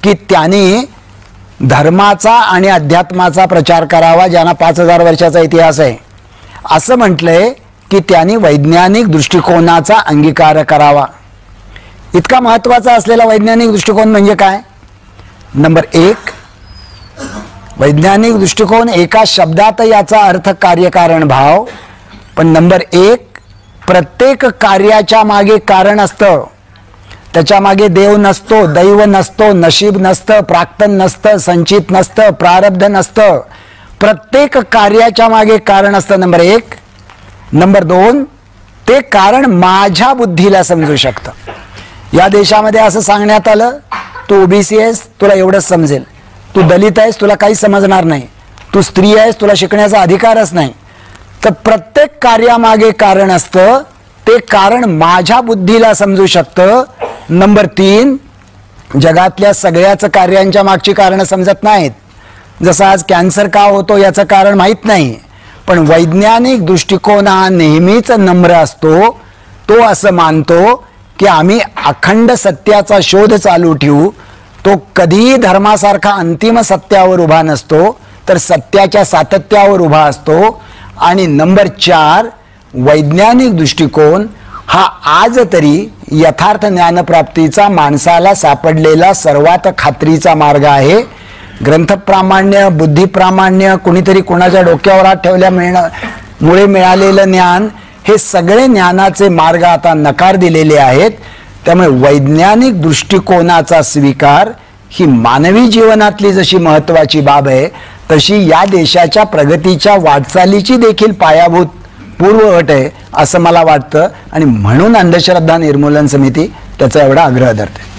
की त्यांनी धर्माचा आणि अध्यात्माचा प्रचार करावा, ज्यांना 5000 वर्षाचा इतिहास आहे. असं म्हटलंय की त्यांनी वैज्ञानिक दृष्टिकोनाचा अंगीकार करावा. इतका महत्त्वाचा असलेला वैज्ञानिक दृष्टिकोन म्हणजे काय? नंबर 1, वैज्ञानिक दृष्टिकोन एका शब्दात याचा अर्थ कार्यकारण भाव. पण नंबर 1, प्रत्येक कार्याच्या मागे कारण असतं. त्याच्या मागे देव नसतो, दैव नसतो, नशीब नसतं, प्राक्तन नसतं, संचित नसतं, प्रारब्ध नसतं. प्रत्येक कार्याच्या मागे कारण असतं. नंबर 1. नंबर 2, ते कारण माझ्या बुद्धीला समजू शकतं. या देशामध्ये असं सांगण्यात आलं, तू ओबीसी आहेस, तुला एवढंच समजेल. तू दलित आहेस, तुला काही समजणार नाही. तू स्त्री आहेस, तुला शिकण्याचा अधिकारच नाही. तर प्रत्येक कार्यामागे कारण असतं, ते कारण माझ्या बुद्धीला समजू शकतं. नंबर 3, जगातल्या सगळ्याच कार्यांच्या मागची कारणं समजत नाहीत. जसं आज कॅन्सर का होतो याचं कारण माहीत नाही. पण वैज्ञानिक दृष्टिकोन हा नेहमीच नम्र असतो. तो असं मानतो की आम्ही अखंड सत्याचा शोध चालू ठेवू. तो कधीही धर्मासारखा अंतिम सत्यावर उभा नसतो, तर सत्याच्या सातत्यावर उभा असतो. आणि नंबर 4, वैज्ञानिक दृष्टिकोन हा आज तरी यथार्थ ज्ञानप्राप्तीचा माणसाला सापडलेला सर्वात खात्रीचा मार्ग आहे. ग्रंथप्रामाण्य, बुद्धिप्रामाण्य, कुणीतरी कोणाच्या डोक्यावर हात ठेवल्यामुळे मिळालेलं ज्ञान, हे सगळे ज्ञानाचे मार्ग आता नकार दिलेले आहेत. त्यामुळे वैज्ञानिक दृष्टिकोनाचा स्वीकार ही मानवी जीवनातली जशी महत्त्वाची बाब आहे, तशी या देशाच्या प्रगतीच्या वाटचालीची देखील पायाभूत पूर्वअट आहे असं मला वाटतं. आणि म्हणून अंधश्रद्धा निर्मूलन समिती त्याचा एवढा आग्रह धरते.